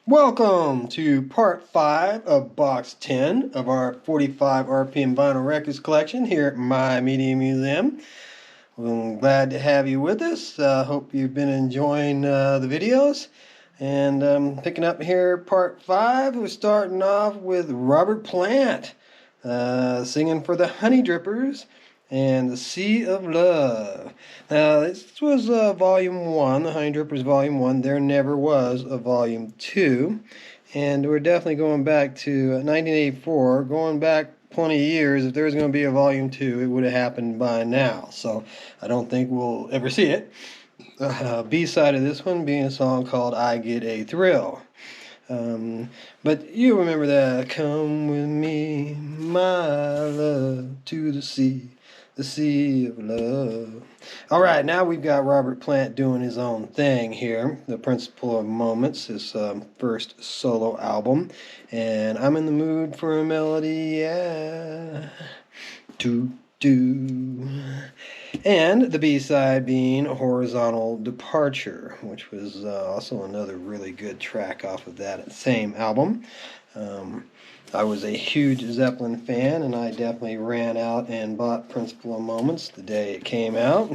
Welcome to part 5 of box 10 of our 45 RPM vinyl records collection here at My Media Museum. I'm glad to have you with us. Hope you've been enjoying the videos. And picking up here part 5, we're starting off with Robert Plant singing for the Honey Drippers and the Sea of Love. Now, this was volume 1, the Honey Drippers volume 1. There never was a volume 2. And we're definitely going back to 1984, going back plenty of years. If there was going to be a volume 2, it would have happened by now. So I don't think we'll ever see it. B-side of this one being a song called I Get a Thrill. But you remember that, come with me, my love, to the sea of love. All right, now we've got Robert Plant doing his own thing here, The Principle of Moments, his first solo album. And I'm in the mood for a melody, yeah. Do. And the B-side being Horizontal Departure, which was also another really good track off of that same album. I was a huge Zeppelin fan, and I definitely ran out and bought Principle of Moments the day it came out.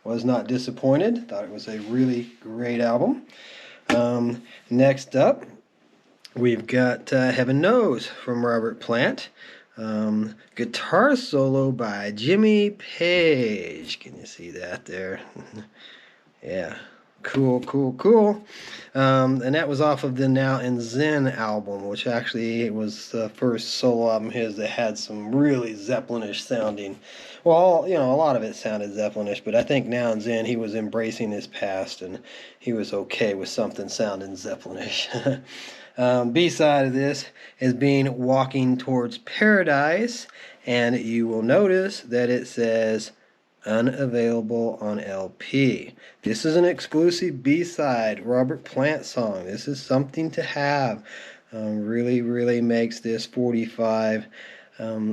Was not disappointed. Thought it was a really great album. Next up, we've got Heaven Knows from Robert Plant. Guitar solo by Jimmy Page. Can you see that there? Yeah. Cool. And that was off of the Now and Zen album, which actually was the first solo album of his that had some really Zeppelinish sounding. Well, a lot of it sounded Zeppelinish, but I think Now and Zen, he was embracing his past, and he was okay with something sounding Zeppelinish. B-side of this is being Walking Towards Paradise, and you will notice that it says unavailable on LP. This is an exclusive B-side Robert Plant song. This is something to have. Really makes this 45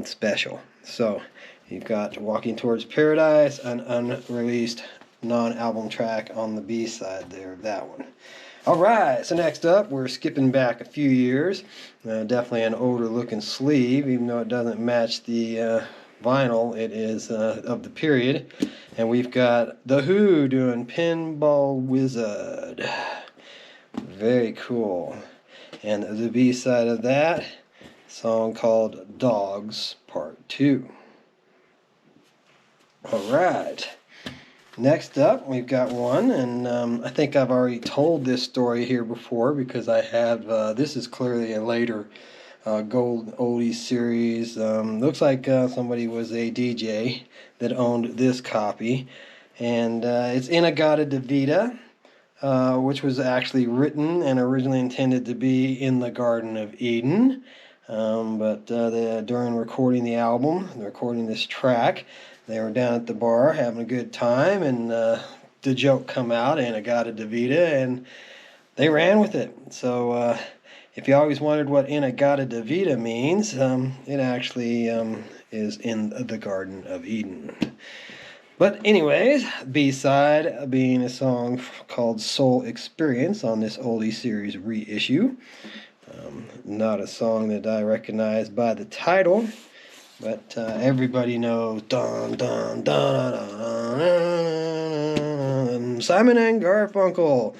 special. So you've got Walking Towards Paradise, an unreleased non-album track on the B-side there of that one. Alright, so next up we're skipping back a few years. Definitely an older looking sleeve, even though it doesn't match the vinyl, it is of the period. And we've got The Who doing Pinball Wizard. Very cool. And the B-side of that, song called Dogs Part 2. Alright. Next up, we've got one, and I think I've already told this story here before because I have, this is clearly a later gold oldies series. Looks like somebody was a DJ that owned this copy, and it's In-A-Gadda-Da-Vida, which was actually written and originally intended to be in the Garden of Eden, but during recording the album, recording this track, they were down at the bar having a good time, and the joke come out, In-A-Gadda-Da-Vida, and they ran with it. So if you always wondered what In-A-Gadda-Da-Vida means, it actually is in the Garden of Eden. But anyways, B-side being a song called Soul Experience on this oldie series reissue. Not a song that I recognize by the title, but everybody knows dun, dun, dun, dun, dun, dun, Simon and Garfunkel.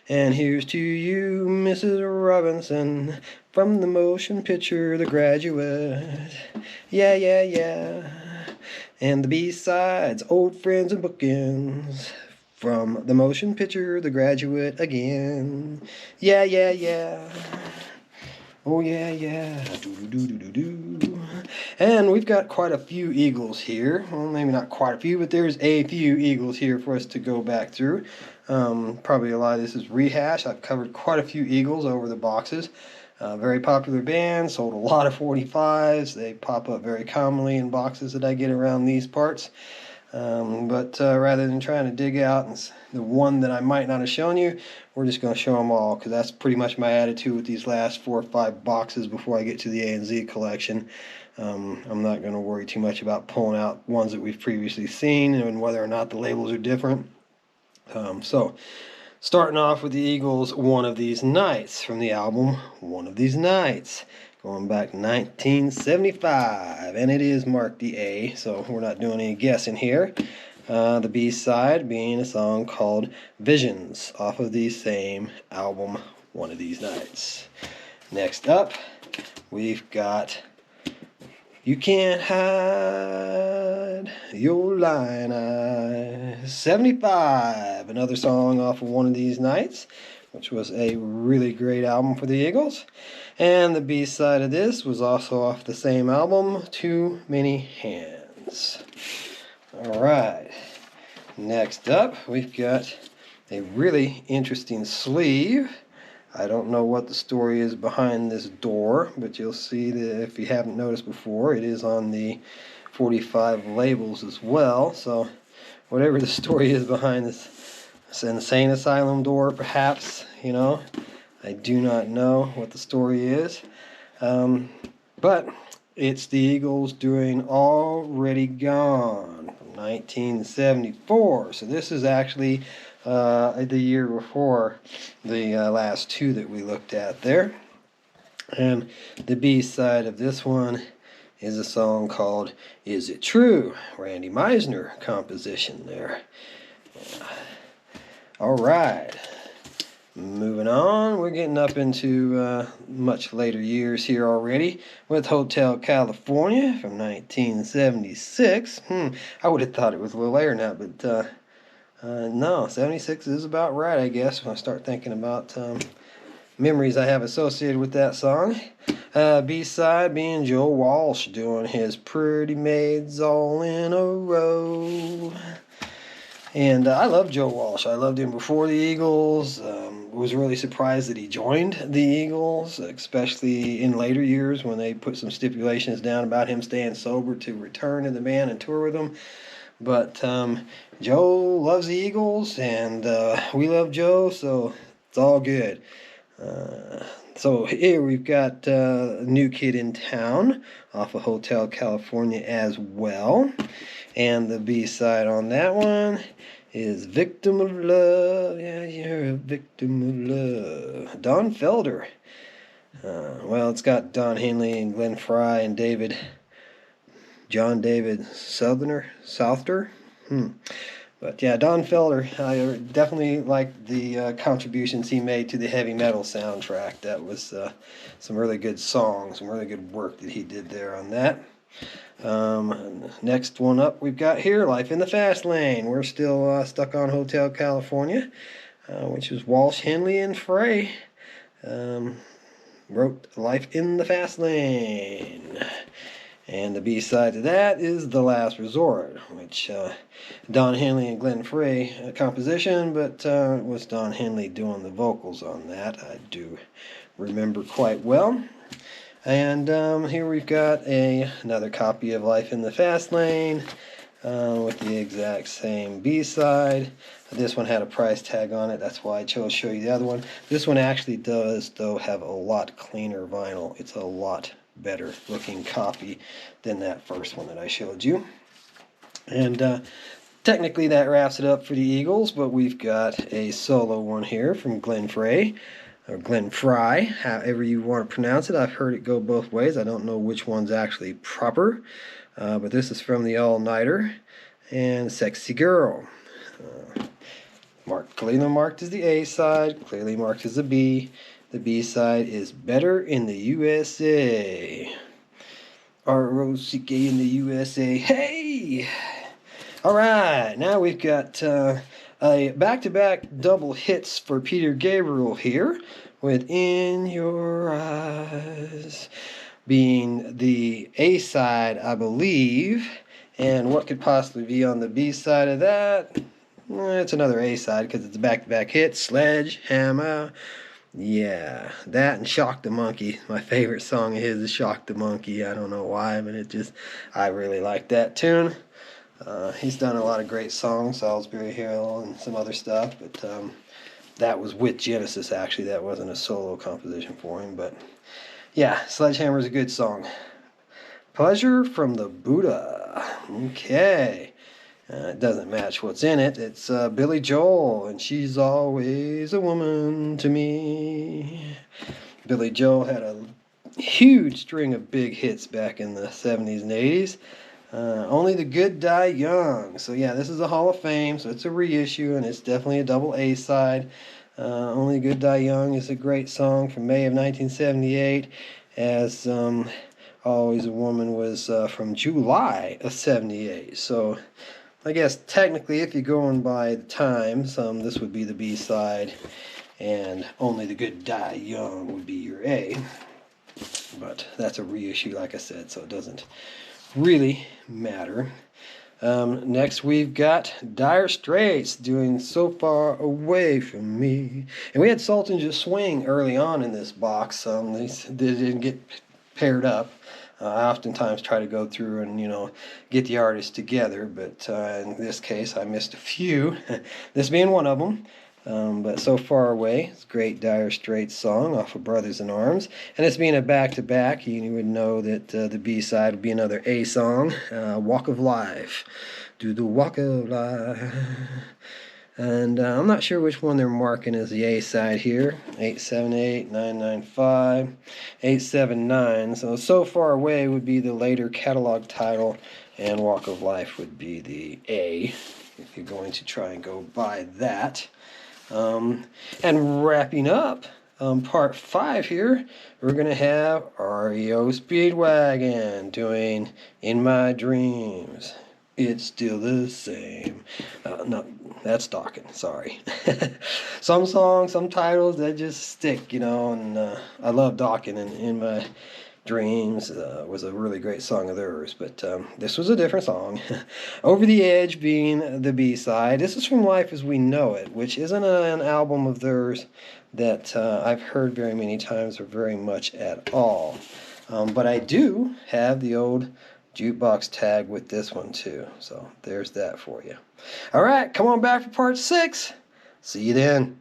And here's to you, Mrs. Robinson, from the motion picture The Graduate. Yeah. And the B-sides, Old Friends and Bookends, from the motion picture The Graduate again. Yeah. Oh yeah. Do. And we've got quite a few Eagles here. Well, maybe not quite a few, but there's a few Eagles here for us to go back through. Probably a lot of this is rehash. I've covered quite a few Eagles over the boxes. Very popular band, sold a lot of 45s. They pop up very commonly in boxes that I get around these parts. But rather than trying to dig out the one that I might not have shown you, we're just going to show them all, because that's pretty much my attitude with these last 4 or 5 boxes before I get to the A&Z collection. I'm not going to worry too much about pulling out ones that we've previously seen and whether or not the labels are different. So Starting off with the Eagles' One of These Nights from the album One of These Nights, going back 1975, and it is marked the A, so we're not doing any guessing here. The B-side being a song called Visions off of the same album One of These Nights. Next up, we've got You Can't Hide Your Lying Eyes, 75, another song off of One of These Nights, which was a really great album for the Eagles. And the B-side of this was also off the same album, Too Many Hands. Alright, next up we've got a really interesting sleeve. I don't know what the story is behind this door, but you'll see that if you haven't noticed before, it is on the 45 labels as well. So whatever the story is behind this insane asylum door, perhaps, I do not know what the story is. But it's the Eagles doing Already Gone from 1974. So this is actually the year before the last two that we looked at there. And the B-side of this one is a song called Is It True? Randy Meisner composition there. All right. Moving on, we're getting up into much later years here already with Hotel California from 1976. I would have thought it was a little later now, but no, 76 is about right, I guess, when I start thinking about memories I have associated with that song. B-side being Joe Walsh doing his Pretty Maids All in a Row. And I love Joe Walsh. I loved him before the Eagles. Was really surprised that he joined the Eagles, especially in later years when they put some stipulations down about him staying sober to return to the band and tour with them. But Joe loves the Eagles, and we love Joe, so it's all good. So here we've got New Kid in Town off of Hotel California as well. And the B-side on that one is Victim of Love. Yeah, you're a victim of love. Don Felder. Well, it's got Don Henley and Glenn Frey and John David Souther. But yeah, Don Felder, I definitely liked the contributions he made to the heavy metal soundtrack. That was some really good songs, some really good work that he did there on that. Next one up we've got here, Life in the Fast Lane. We're still stuck on Hotel California, which is Walsh, Henley, and Frey. Wrote Life in the Fast Lane. And the B-side to that is The Last Resort, which Don Henley and Glenn Frey composition, but it was Don Henley doing the vocals on that. I do remember quite well. And here we've got another copy of Life in the Fast Lane with the exact same B-side. This one had a price tag on it. That's why I chose to show you the other one. This one actually does, though, have a lot cleaner vinyl. It's a lot better looking copy than that first one that I showed you. And technically that wraps it up for the Eagles, but we've got a solo one here from Glenn Frey. Or Glenn Frey, however you want to pronounce it. I've heard it go both ways. I don't know which one's actually proper. But this is from the All Nighter and Sexy Girl. Clearly marked as the A side, clearly marked as the B. The B side is Better in the USA. R-O-C-K in the USA. Hey! Alright, now we've got a back-to-back double hits for Peter Gabriel here, with In Your Eyes being the A side, I believe. And what could possibly be on the B side of that? It's another A side because it's a back-to-back hit. Sledgehammer. Yeah, that and Shock the Monkey. My favorite song of his is Shock the Monkey. I don't know why, but I really like that tune. He's done a lot of great songs, Salisbury Hill and some other stuff, but that was with Genesis, actually. That wasn't a solo composition for him, but yeah, Sledgehammer is a good song. Pleasure from the Buddha. Okay. It doesn't match what's in it. It's Billy Joel, and she's always a woman to me. Billy Joel had a huge string of big hits back in the 70s and 80s. Only the Good Die Young. So yeah, this is a Hall of Fame, so it's a reissue, and it's definitely a double A side. Only the Good Die Young is a great song from May of 1978, as Always a Woman was from July of 78. So I guess technically, if you're going by the times, this would be the B side, and Only the Good Die Young would be your A. But that's a reissue, like I said, so it doesn't really matter. Next, we've got Dire Straits doing So Far Away From Me. And we had Sultan Just Swing early on in this box. They didn't get paired up. I oftentimes try to go through and, get the artists together, but in this case, I missed a few, this being one of them. But So Far Away, it's a great Dire Straits song off of Brothers in Arms. And it's being a back-to-back, you would know that the B-side would be another A song, Walk of Life. Do the Walk of Life. And I'm not sure which one they're marking as the A side here. 878, 995, 879. So Far Away would be the later catalog title, and Walk of Life would be the A, if you're going to try and go by that. And wrapping up part 5 here, we're going to have REO Speedwagon doing In My Dreams. It's still the same. No, that's Dawkins, sorry. Some songs, some titles that just stick, and I love Dawkins, and In My Dreams was a really great song of theirs, but this was a different song. Over the Edge being the B-side. This is from Life as We Know It, which isn't an album of theirs that I've heard very many times or very much at all. But I do have the old jukebox tag with this one too, so there's that for you. All right, come on back for part 6. See you then.